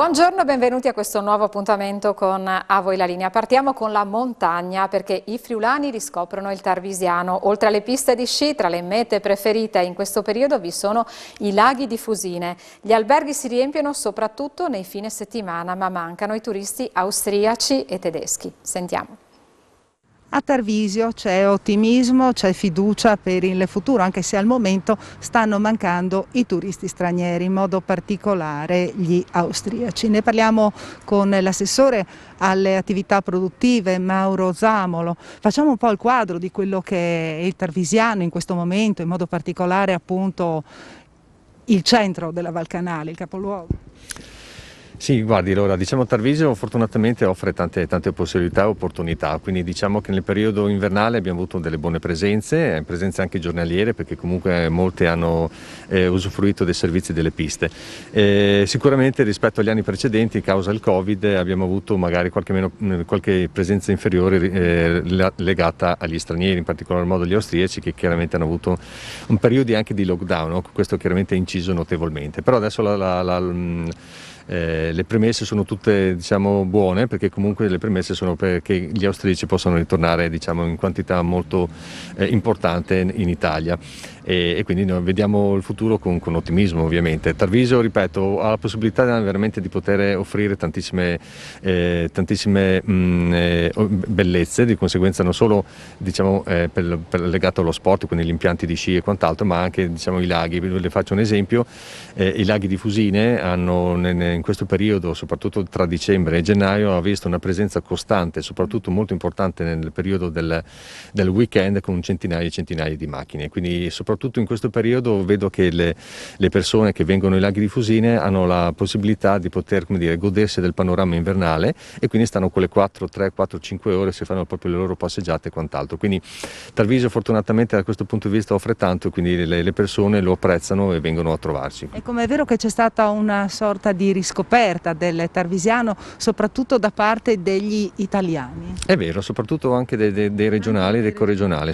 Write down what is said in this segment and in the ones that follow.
Buongiorno, benvenuti a questo nuovo appuntamento con A Voi la Linea. Partiamo con la montagna perché i friulani riscoprono il Tarvisiano. Oltre alle piste di sci, tra le mete preferite in questo periodo vi sono i laghi di Fusine. Gli alberghi si riempiono soprattutto nei fine settimana, ma mancano i turisti austriaci e tedeschi. Sentiamo. A Tarvisio c'è ottimismo, c'è fiducia per il futuro, anche se al momento stanno mancando i turisti stranieri, in modo particolare gli austriaci. Ne parliamo con l'assessore alle attività produttive, Mauro Zamolo. Facciamo un po' il quadro di quello che è il Tarvisiano in questo momento, in modo particolare appunto il centro della Val Canale, il capoluogo. Sì, guardi, allora diciamo Tarvisio fortunatamente offre tante possibilità e opportunità, quindi diciamo che nel periodo invernale abbiamo avuto delle buone presenze anche giornaliere, perché comunque molte hanno usufruito dei servizi delle piste. Sicuramente rispetto agli anni precedenti, causa il Covid, abbiamo avuto magari qualche presenza inferiore legata agli stranieri, in particolar modo gli austriaci, che chiaramente hanno avuto un periodo anche di lockdown, no? Questo chiaramente ha inciso notevolmente, però adesso le premesse sono tutte, diciamo, buone, perché comunque le premesse sono perché gli austriaci possano ritornare, diciamo, in quantità molto importante in Italia, e quindi noi vediamo il futuro con ottimismo, ovviamente. Tarvisio, ripeto, ha la possibilità veramente di poter offrire tantissime bellezze, di conseguenza non solo, diciamo, legato allo sport, quindi gli impianti di sci e quant'altro, ma anche, diciamo, i laghi. Le faccio un esempio: i laghi di Fusine hanno in questo periodo, soprattutto tra dicembre e gennaio, ha visto una presenza costante, soprattutto molto importante nel periodo del weekend, con centinaia e centinaia di macchine. Quindi soprattutto in questo periodo vedo che le persone che vengono ai laghi di Fusine hanno la possibilità di poter, come dire, godersi del panorama invernale, e quindi stanno quelle 4-5 ore, si fanno proprio le loro passeggiate e quant'altro. Quindi Tarvisio fortunatamente da questo punto di vista offre tanto, e quindi le persone lo apprezzano e vengono a trovarci. E come è vero che c'è stata una sorta di riscoperta del Tarvisiano, soprattutto da parte degli italiani? È vero, soprattutto anche dei regionali, dei corregionali,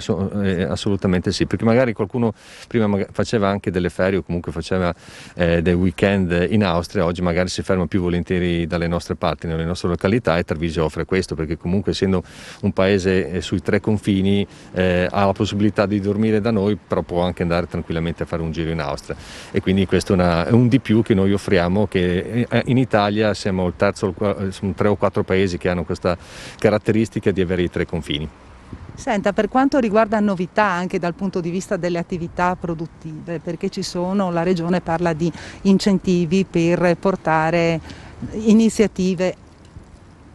assolutamente sì, perché magari qualcuno prima faceva anche delle ferie o comunque faceva dei weekend in Austria, oggi magari si ferma più volentieri dalle nostre parti, nelle nostre località, e Tarvisio offre questo, perché comunque, essendo un paese sui 3 confini, ha la possibilità di dormire da noi, però può anche andare tranquillamente a fare un giro in Austria, e quindi questo è un di più che noi offriamo, che in Italia siamo il terzo, sono 3 o 4 paesi che hanno questa caratteristica di avere i 3 confini. Senta, per quanto riguarda novità anche dal punto di vista delle attività produttive, perché la Regione parla di incentivi per portare iniziative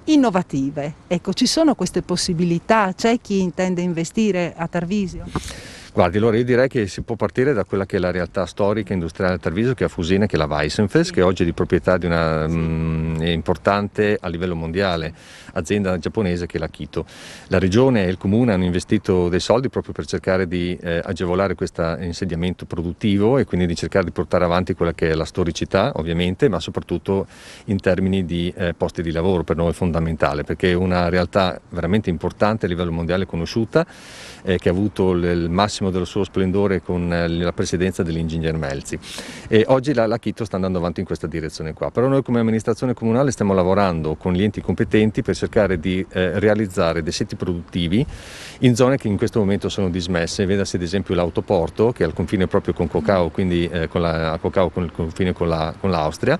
innovative. Ecco, ci sono queste possibilità? C'è chi intende investire a Tarvisio? Guardi, allora io direi che si può partire da quella che è la realtà storica industriale del Tarvisio, che è a Fusine, che è la Weissenfels, che oggi è di proprietà di una importante a livello mondiale azienda giapponese, che è la Kito. La regione e il comune hanno investito dei soldi proprio per cercare di agevolare questo insediamento produttivo, e quindi di cercare di portare avanti quella che è la storicità, ovviamente, ma soprattutto in termini di posti di lavoro. Per noi è fondamentale, perché è una realtà veramente importante a livello mondiale, conosciuta, che ha avuto il massimo del suo splendore con la presidenza dell'ingegner Melzi, e oggi la Kito sta andando avanti in questa direzione qua. Però noi come amministrazione comunale stiamo lavorando con gli enti competenti per cercare di realizzare dei siti produttivi in zone che in questo momento sono dismesse. Vedasi ad esempio l'autoporto, che è al confine proprio con Cocao, quindi a Cocao con il confine con l'Austria,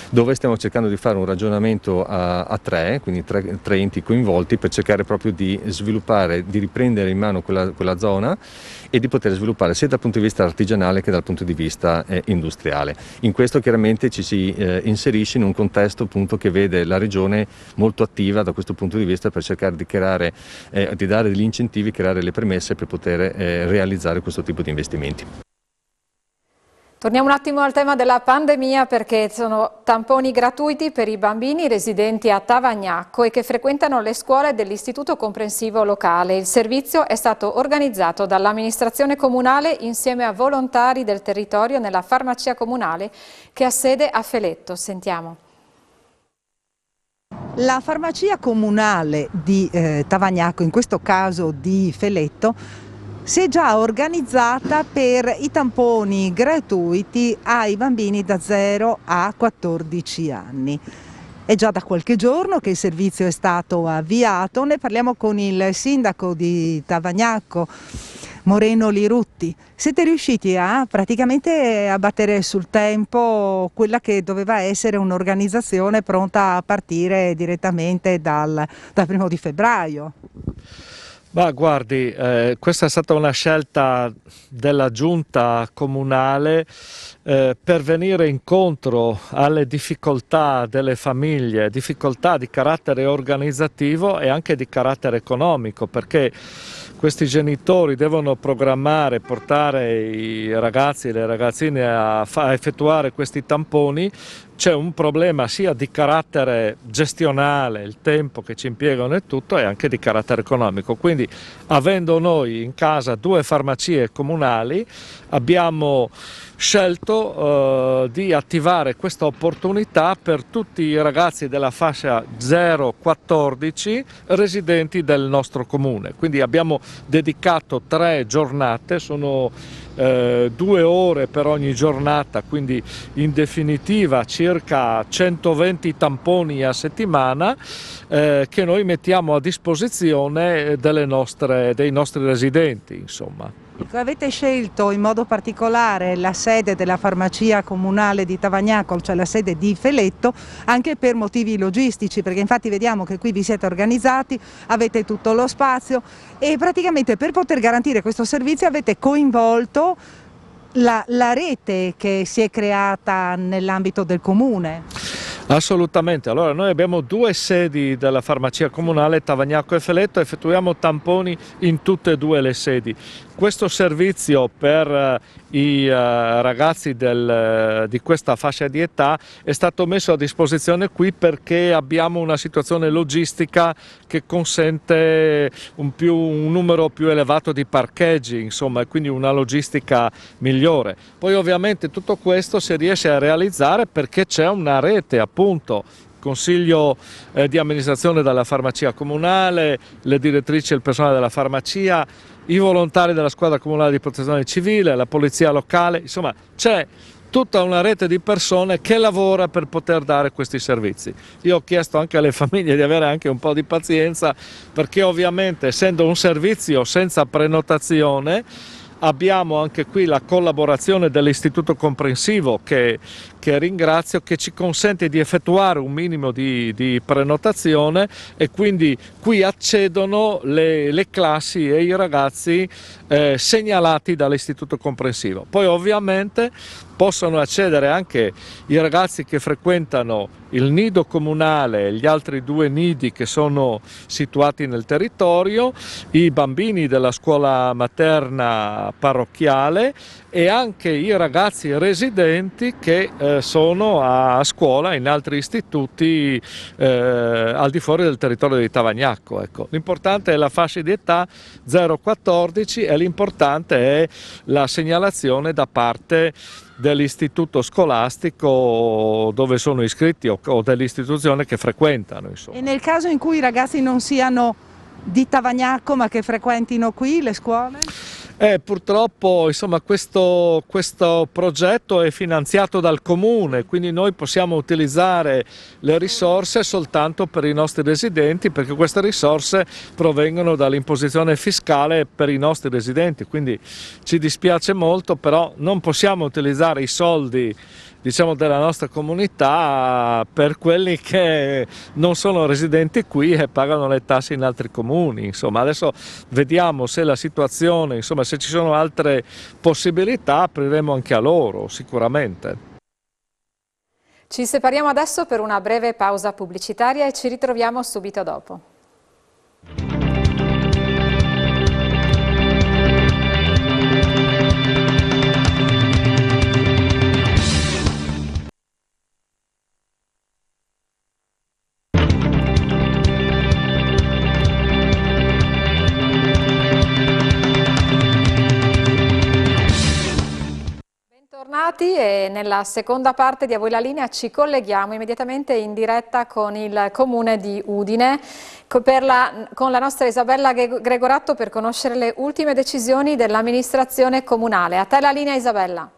dove stiamo cercando di fare un ragionamento a 3, quindi tre enti coinvolti, per cercare proprio di sviluppare, di riprendere in mano quella zona, e di poter sviluppare sia dal punto di vista artigianale che dal punto di vista industriale. In questo chiaramente ci si inserisce in un contesto, appunto, che vede la regione molto attiva da questo punto di vista, per cercare di creare, di dare degli incentivi, creare le premesse per poter realizzare questo tipo di investimenti. Torniamo un attimo al tema della pandemia, perché sono tamponi gratuiti per i bambini residenti a Tavagnacco e che frequentano le scuole dell'Istituto Comprensivo Locale. Il servizio è stato organizzato dall'amministrazione comunale insieme a volontari del territorio nella farmacia comunale, che ha sede a Feletto. Sentiamo. La farmacia comunale di Tavagnacco, in questo caso di Feletto, si è già organizzata per i tamponi gratuiti ai bambini da 0 a 14 anni. È già da qualche giorno che il servizio è stato avviato, ne parliamo con il sindaco di Tavagnacco, Moreno Lirutti. Siete riusciti praticamente a battere sul tempo quella che doveva essere un'organizzazione pronta a partire direttamente dal 1° di febbraio? Ma guardi, questa è stata una scelta della giunta comunale per venire incontro alle difficoltà delle famiglie, difficoltà di carattere organizzativo e anche di carattere economico, perché questi genitori devono programmare, portare i ragazzi e le ragazzine a effettuare questi tamponi. C'è un problema sia di carattere gestionale, il tempo che ci impiegano e tutto, e anche di carattere economico. Quindi, avendo noi in casa 2 farmacie comunali, abbiamo scelto di attivare questa opportunità per tutti i ragazzi della fascia 0-14 residenti del nostro comune. Quindi abbiamo dedicato 3 giornate, sono 2 ore per ogni giornata, quindi in definitiva circa 120 tamponi a settimana che noi mettiamo a disposizione dei nostri residenti, insomma. Avete scelto in modo particolare la sede della farmacia comunale di Tavagnacco, cioè la sede di Feletto, anche per motivi logistici, perché infatti vediamo che qui vi siete organizzati, avete tutto lo spazio e praticamente per poter garantire questo servizio avete coinvolto la rete che si è creata nell'ambito del comune. Assolutamente, allora noi abbiamo 2 sedi della farmacia comunale, Tavagnacco e Feletto, effettuiamo tamponi in tutte e 2 le sedi. Questo servizio per i ragazzi di questa fascia di età è stato messo a disposizione qui perché abbiamo una situazione logistica che consente un numero più elevato di parcheggi, insomma, e quindi una logistica migliore. Poi ovviamente tutto questo si riesce a realizzare perché c'è una rete, appunto, consiglio di amministrazione della farmacia comunale, le direttrici e il personale della farmacia, i volontari della squadra comunale di protezione civile, la polizia locale, insomma c'è tutta una rete di persone che lavora per poter dare questi servizi. Io ho chiesto anche alle famiglie di avere anche un po' di pazienza, perché ovviamente essendo un servizio senza prenotazione abbiamo anche qui la collaborazione dell'Istituto Comprensivo che ringrazio, che ci consente di effettuare un minimo di prenotazione, e quindi qui accedono le classi e i ragazzi segnalati dall'Istituto Comprensivo. Poi ovviamente possono accedere anche i ragazzi che frequentano il nido comunale e gli altri 2 nidi che sono situati nel territorio, i bambini della scuola materna parrocchiale e anche i ragazzi residenti che sono a scuola in altri istituti al di fuori del territorio di Tavagnacco. Ecco. L'importante è la fascia di età 0-14 e l'importante è la segnalazione da parte dell'istituto scolastico dove sono iscritti o dell'istituzione che frequentano. Insomma. E nel caso in cui i ragazzi non siano di Tavagnacco ma che frequentino qui le scuole? Purtroppo insomma, questo progetto è finanziato dal comune, quindi noi possiamo utilizzare le risorse soltanto per i nostri residenti, perché queste risorse provengono dall'imposizione fiscale per i nostri residenti, quindi ci dispiace molto, però non possiamo utilizzare i soldi, diciamo, della nostra comunità per quelli che non sono residenti qui e pagano le tasse in altri comuni. Insomma, adesso vediamo se la situazione, insomma, se ci sono altre possibilità, apriremo anche a loro sicuramente. Ci separiamo adesso per una breve pausa pubblicitaria e ci ritroviamo subito dopo. bentornati e nella seconda parte di A Voi la Linea ci colleghiamo immediatamente in diretta con il comune di Udine con la nostra Isabella Gregoratto per conoscere le ultime decisioni dell'amministrazione comunale. A te la linea, Isabella.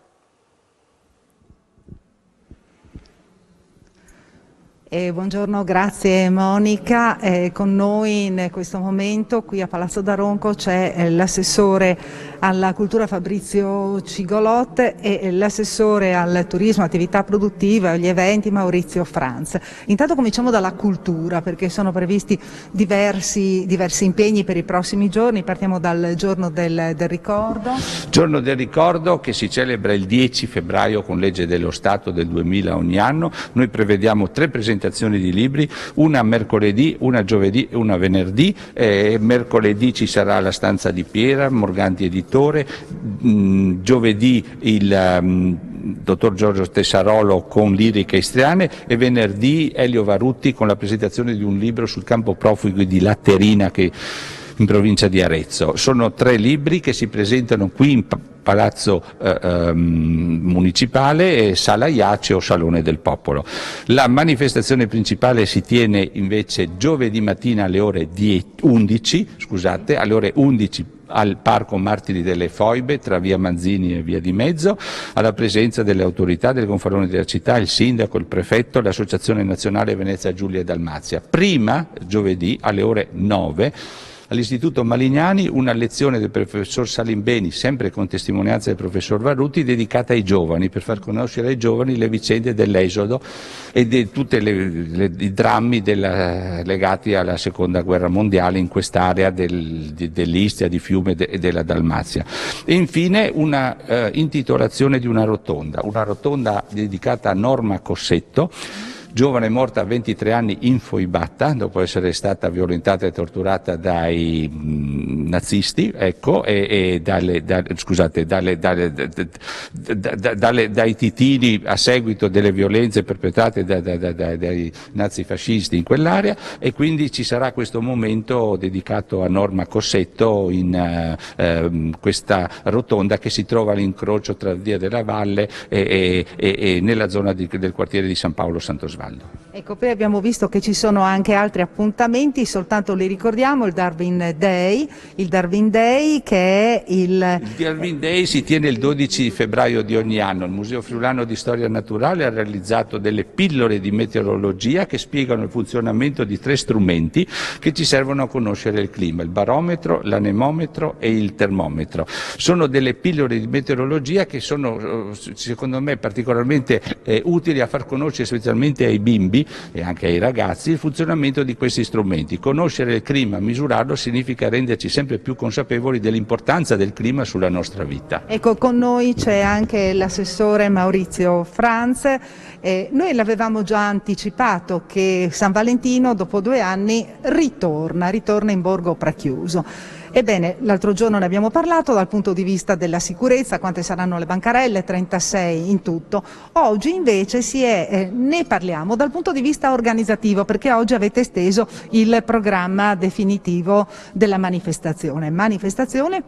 Buongiorno, grazie Monica. Con noi in questo momento qui a Palazzo d'Aronco c'è l'assessore alla cultura Fabrizio Cigolotte e l'assessore al turismo, attività produttive e agli eventi Maurizio Franz. Intanto cominciamo dalla cultura perché sono previsti diversi impegni per i prossimi giorni. Partiamo dal giorno del ricordo. Giorno del ricordo che si celebra il 10 febbraio con legge dello Stato del 2000 ogni anno. Noi prevediamo 3 presentazioni di libri, una mercoledì, una giovedì e una venerdì. Mercoledì ci sarà La stanza di Piera, Morganti editore, giovedì il dottor Giorgio Tessarolo con Liriche Istriane e venerdì Elio Varutti con la presentazione di un libro sul campo profughi di Latterina in provincia di Arezzo. Sono 3 libri che si presentano qui in Palazzo Municipale, Sala Iace o Salone del Popolo. La manifestazione principale si tiene invece giovedì mattina alle ore 11 al Parco Martiri delle Foibe tra via Manzini e via di Mezzo, alla presenza delle autorità, delle gonfaloni della città, il sindaco, il prefetto, l'Associazione Nazionale Venezia Giulia e Dalmazia. Prima, giovedì, alle ore 9, all'Istituto Malignani una lezione del professor Salimbeni, sempre con testimonianza del professor Varutti, dedicata ai giovani, per far conoscere ai giovani le vicende dell'esodo e di tutti i drammi legati alla seconda guerra mondiale in quest'area dell'Istria, di Fiume e della Dalmazia. E infine una intitolazione di una rotonda dedicata a Norma Cossetto, giovane morta a 23 anni infoibata dopo essere stata violentata e torturata dai nazisti, ecco, dai titini a seguito delle violenze perpetrate dai nazifascisti in quell'area, e quindi ci sarà questo momento dedicato a Norma Cossetto in questa rotonda che si trova all'incrocio tra Via della Valle e nella zona del quartiere di San Paolo Sant'Osvaldo. Ecco, poi abbiamo visto che ci sono anche altri appuntamenti, soltanto li ricordiamo: il Darwin Day che è il Darwin Day si tiene il 12 febbraio di ogni anno. Il Museo Friulano di Storia Naturale ha realizzato delle pillole di meteorologia che spiegano il funzionamento di 3 strumenti che ci servono a conoscere il clima: il barometro, l'anemometro e il termometro. Sono delle pillole di meteorologia che sono, secondo me, particolarmente utili a far conoscere specialmente ai bimbi e anche ai ragazzi il funzionamento di questi strumenti. Conoscere il clima, misurarlo, significa renderci sempre più consapevoli dell'importanza del clima sulla nostra vita. Ecco, con noi c'è anche l'assessore Maurizio Franz. Noi l'avevamo già anticipato che San Valentino dopo 2 anni ritorna in Borgo Prachiuso. Ebbene, l'altro giorno ne abbiamo parlato dal punto di vista della sicurezza, quante saranno le bancarelle, 36 in tutto. Oggi invece ne parliamo dal punto di vista organizzativo, perché oggi avete esteso il programma definitivo della manifestazione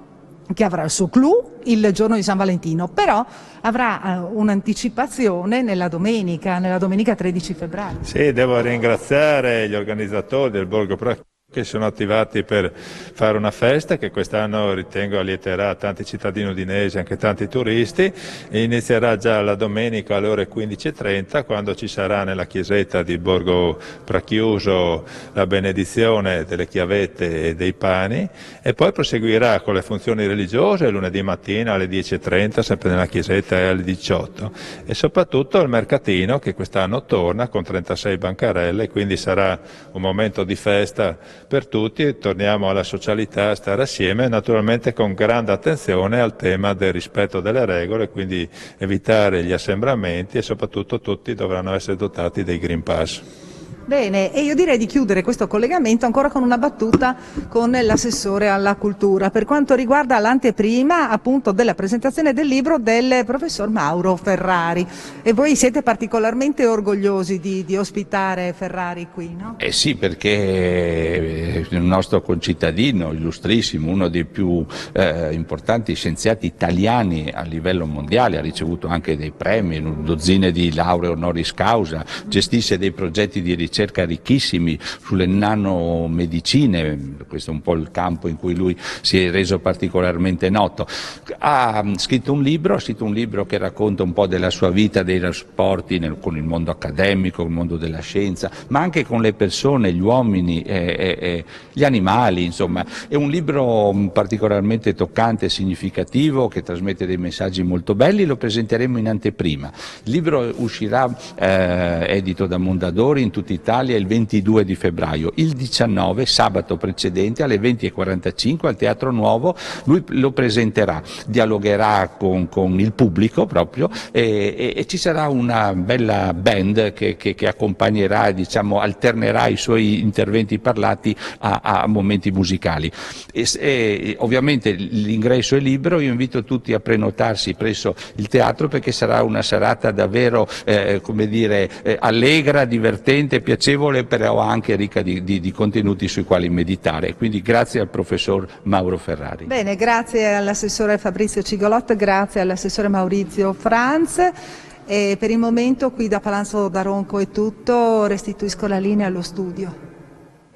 che avrà il suo clou il giorno di San Valentino, però avrà un'anticipazione nella domenica 13 febbraio. Sì, devo ringraziare gli organizzatori del Borgo Prachiuso che sono attivati per fare una festa che quest'anno ritengo allieterà tanti cittadini udinesi, anche tanti turisti, e inizierà già la domenica alle ore 15:30 quando ci sarà nella chiesetta di Borgo Prachiuso la benedizione delle chiavette e dei pani, e poi proseguirà con le funzioni religiose lunedì mattina alle 10:30 sempre nella chiesetta e alle 18, e soprattutto il mercatino che quest'anno torna con 36 bancarelle, quindi sarà un momento di festa per tutti. Torniamo alla socialità, a stare assieme, naturalmente con grande attenzione al tema del rispetto delle regole, quindi evitare gli assembramenti, e soprattutto tutti dovranno essere dotati dei Green Pass. Bene, e io direi di chiudere questo collegamento ancora con una battuta con l'assessore alla cultura per quanto riguarda l'anteprima appunto della presentazione del libro del professor Mauro Ferrari. E voi siete particolarmente orgogliosi di ospitare Ferrari qui, no? Eh sì, perché è un nostro concittadino illustrissimo, uno dei più importanti scienziati italiani a livello mondiale, ha ricevuto anche dei premi, dozzine di lauree honoris causa, gestisce dei progetti di ricerca ricchissimi sulle nanomedicine, questo è un po' il campo in cui lui si è reso particolarmente noto. Ha scritto un libro che racconta un po' della sua vita, dei rapporti con il mondo accademico, il mondo della scienza, ma anche con le persone, gli uomini, gli animali, insomma. È un libro particolarmente toccante e significativo che trasmette dei messaggi molto belli, lo presenteremo in anteprima. Il libro uscirà edito da Mondadori in tutta Italia il 22 di febbraio. Il 19, sabato precedente, alle 20:45 al Teatro Nuovo, lui lo presenterà, dialogherà con il pubblico proprio e ci sarà una bella band che accompagnerà, diciamo, alternerà i suoi interventi parlati a momenti musicali. E ovviamente l'ingresso è libero, io invito tutti a prenotarsi presso il teatro perché sarà una serata davvero come dire, allegra, divertente, piacevole, però anche ricca di contenuti sui quali meditare. Quindi grazie al professor Mauro Ferrari. Bene, grazie all'assessore Fabrizio Cigolot, grazie all'assessore Maurizio Franz. E per il momento qui da Palazzo d'Aronco è tutto, restituisco la linea allo studio.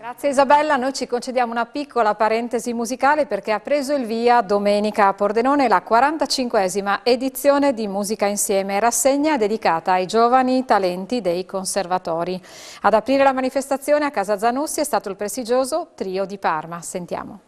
Grazie Isabella, noi ci concediamo una piccola parentesi musicale perché ha preso il via domenica a Pordenone la 45esima edizione di Musica Insieme, rassegna dedicata ai giovani talenti dei conservatori. Ad aprire la manifestazione a Casa Zanussi è stato il prestigioso Trio di Parma. Sentiamo.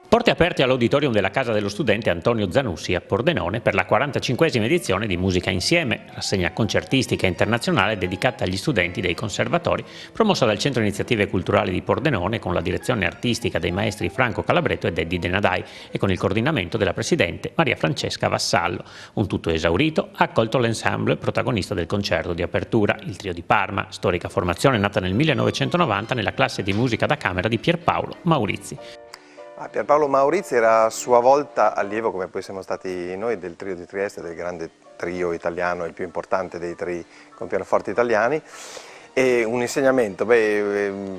Porte aperte all'auditorium della Casa dello Studente Antonio Zanussi a Pordenone per la 45esima edizione di Musica Insieme, rassegna concertistica internazionale dedicata agli studenti dei conservatori, promossa dal Centro Iniziative Culturali di Pordenone con la direzione artistica dei maestri Franco Calabretto ed Eddie Denadai e con il coordinamento della presidente Maria Francesca Vassallo. Un tutto esaurito ha accolto l'ensemble protagonista del concerto di apertura, il Trio di Parma, storica formazione nata nel 1990 nella classe di musica da camera di Pierpaolo Maurizi. Pierpaolo Maurizi era a sua volta allievo, come poi siamo stati noi, del Trio di Trieste, del grande trio italiano, il più importante dei tri con pianoforti italiani. E un insegnamento,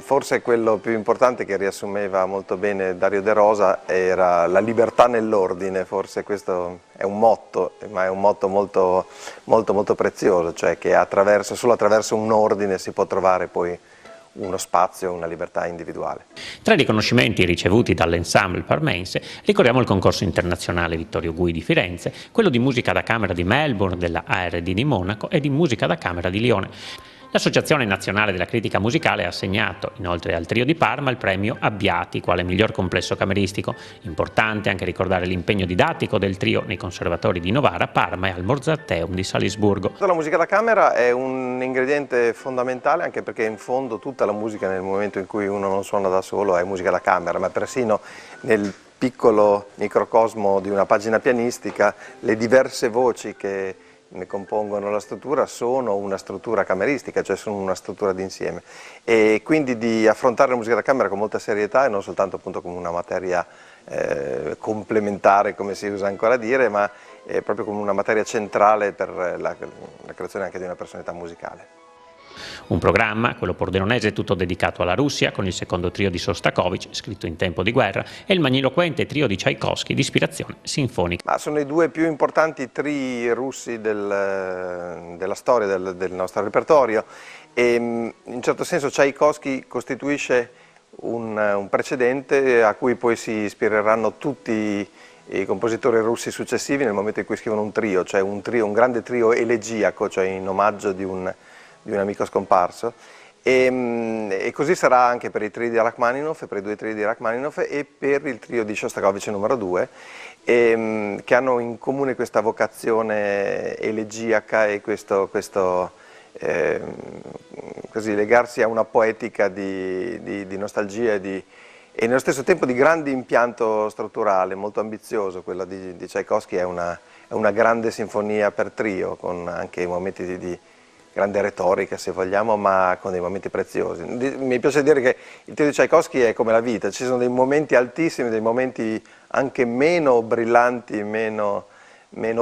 forse quello più importante che riassumeva molto bene Dario De Rosa era la libertà nell'ordine. Forse questo è un motto, ma è un motto molto prezioso, cioè che solo attraverso un ordine si può trovare poi uno spazio, una libertà individuale. Tra i riconoscimenti ricevuti dall'ensemble parmense ricordiamo il concorso internazionale Vittorio Gui di Firenze, quello di musica da camera di Melbourne della ARD di Monaco e di musica da camera di Lione. L'Associazione Nazionale della Critica Musicale ha assegnato, inoltre al Trio di Parma, il premio Abbiati, quale miglior complesso cameristico. Importante anche ricordare l'impegno didattico del trio nei conservatori di Novara, Parma e al Mozarteum di Salisburgo. La musica da camera è un ingrediente fondamentale, anche perché in fondo tutta la musica, nel momento in cui uno non suona da solo, è musica da camera, ma persino nel piccolo microcosmo di una pagina pianistica le diverse voci che ne compongono la struttura sono una struttura cameristica, cioè sono una struttura d'insieme, e quindi di affrontare la musica da camera con molta serietà e non soltanto appunto come una materia complementare, come si usa ancora dire, ma proprio come una materia centrale per la creazione anche di una personalità musicale. Un programma, quello pordenonese, tutto dedicato alla Russia, con il secondo trio di Sostakovich, scritto in tempo di guerra, e il magniloquente trio di Tchaikovsky, di ispirazione sinfonica. Ma sono i due più importanti tri russi della storia del nostro repertorio, e in un certo senso Tchaikovsky costituisce un precedente a cui poi si ispireranno tutti i compositori russi successivi nel momento in cui scrivono un trio, cioè un grande trio elegiaco, cioè in omaggio di un amico scomparso, e così sarà anche per i trio di Rachmaninov, per i due trio di Rachmaninov e per il trio di Shostakovich numero 2, che hanno in comune questa vocazione elegiaca e così legarsi a una poetica di nostalgia e e nello stesso tempo di grande impianto strutturale, molto ambizioso. Quella di Tchaikovsky è una grande sinfonia per trio, con anche momenti di grande retorica, se vogliamo, ma con dei momenti preziosi. Mi piace dire che il trio di Tchaikovsky è come la vita, ci sono dei momenti altissimi, dei momenti anche meno brillanti, meno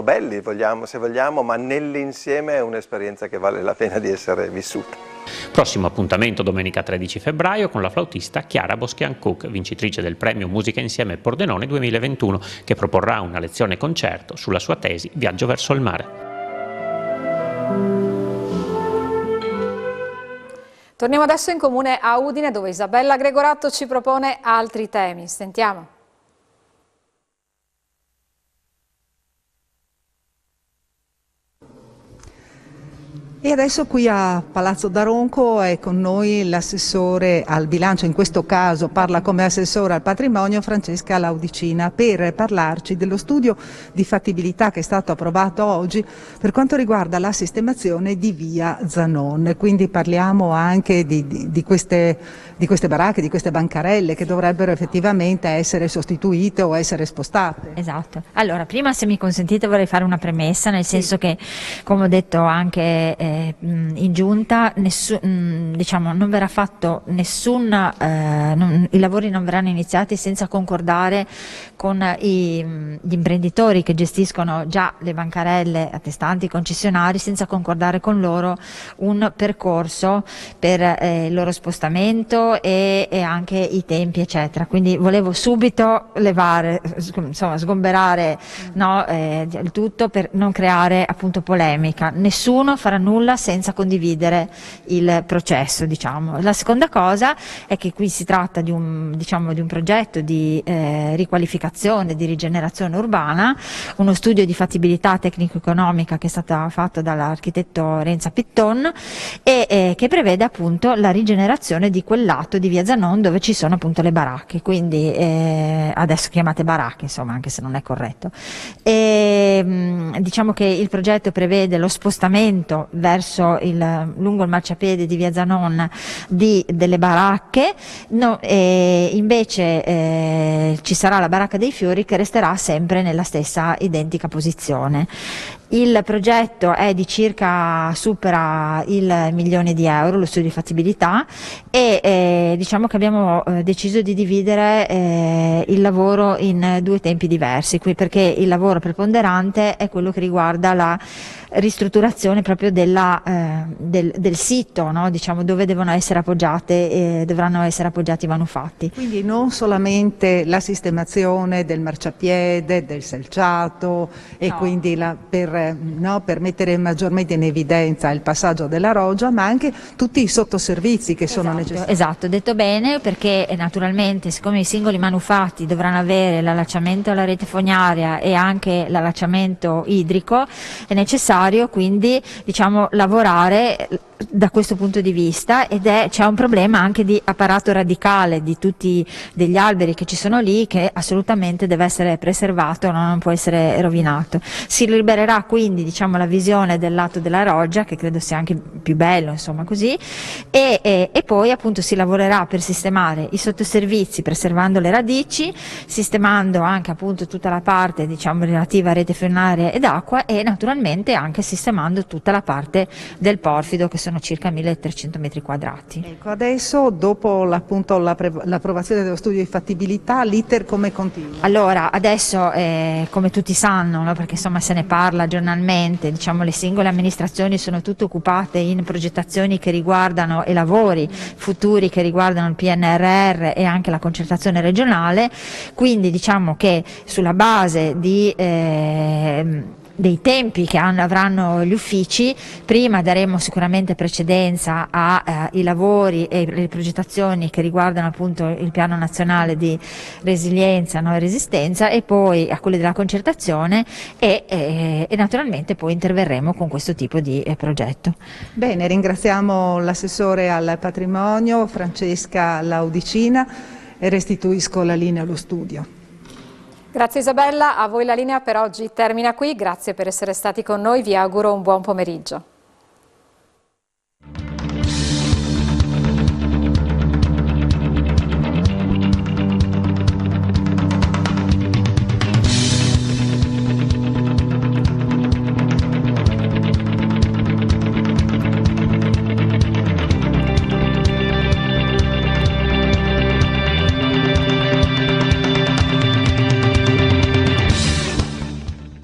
belli, se vogliamo, ma nell'insieme è un'esperienza che vale la pena di essere vissuta. Prossimo appuntamento domenica 13 febbraio con la flautista Chiara Boschian-Cook, vincitrice del premio Musica Insieme Pordenone 2021, che proporrà una lezione concerto sulla sua tesi Viaggio verso il mare. Torniamo adesso in comune a Udine, dove Isabella Gregoratto ci propone altri temi. Sentiamo. E adesso qui a Palazzo Daronco è con noi l'assessore al bilancio, in questo caso parla come assessore al patrimonio, Francesca Laudicina, per parlarci dello studio di fattibilità che è stato approvato oggi per quanto riguarda la sistemazione di via Zanon. Quindi parliamo anche di queste baracche, di queste bancarelle che dovrebbero effettivamente essere sostituite o essere spostate. Esatto. Allora, prima, se mi consentite, vorrei fare una premessa, nel senso che, come ho detto anche in giunta, diciamo, non verrà fatto i lavori non verranno iniziati senza concordare con gli imprenditori che gestiscono già le bancarelle attestanti concessionari, senza concordare con loro un percorso per il loro spostamento e anche i tempi, eccetera. Quindi volevo subito sgomberare il tutto per non creare appunto polemica. Nessuno farà nulla senza condividere il processo, diciamo. La seconda cosa è che qui si tratta di un progetto di riqualificazione, di rigenerazione urbana, uno studio di fattibilità tecnico-economica che è stato fatto dall'architetto Renza Pitton e che prevede appunto la rigenerazione di quel lato di via Zanon dove ci sono appunto le baracche, quindi adesso chiamate baracche, insomma, anche se non è corretto. Diciamo che il progetto prevede lo spostamento lungo il marciapiede di via Zanon delle baracche, invece ci sarà la baracca dei fiori che resterà sempre nella stessa identica posizione. Il progetto è di supera il €1.000.000, lo studio di fattibilità, e diciamo che abbiamo deciso di dividere il lavoro in due tempi diversi, perché il lavoro preponderante è quello che riguarda la ristrutturazione proprio del sito, no? Diciamo, dove dovranno essere appoggiati i manufatti. Quindi non solamente la sistemazione del marciapiede, del selciato e quindi per mettere maggiormente in evidenza il passaggio della roggia, ma anche tutti i sottoservizi che sono necessari. Esatto, detto bene, perché naturalmente, siccome i singoli manufatti dovranno avere l'allacciamento alla rete fognaria e anche l'allacciamento idrico, è necessario quindi, diciamo, lavorare da questo punto di vista, c'è un problema anche di apparato radicale di tutti degli alberi che ci sono lì, che assolutamente deve essere preservato, non può essere rovinato. Si libererà quindi, diciamo, la visione del lato della roggia, che credo sia anche più bello, insomma, così, e poi appunto si lavorerà per sistemare i sottoservizi preservando le radici, sistemando anche appunto tutta la parte, diciamo, relativa a rete fognaria ed acqua, e naturalmente anche sistemando tutta la parte del porfido, che sono circa 1.300 metri quadrati. Ecco, adesso dopo l'approvazione dello studio di fattibilità, l'iter come continua? Allora, adesso come tutti sanno, no, perché insomma se ne parla giornalmente, diciamo, le singole amministrazioni sono tutte occupate in progettazioni che riguardano e lavori futuri che riguardano il PNRR e anche la concertazione regionale, quindi diciamo che sulla base dei tempi che avranno gli uffici, prima daremo sicuramente precedenza ai lavori e le progettazioni che riguardano appunto il piano nazionale di resilienza e resistenza, e poi a quelli della concertazione e naturalmente poi interverremo con questo tipo di progetto. Bene, ringraziamo l'assessore al patrimonio Francesca Laudicina e restituisco la linea allo studio. Grazie Isabella, a voi la linea per oggi termina qui, grazie per essere stati con noi, vi auguro un buon pomeriggio.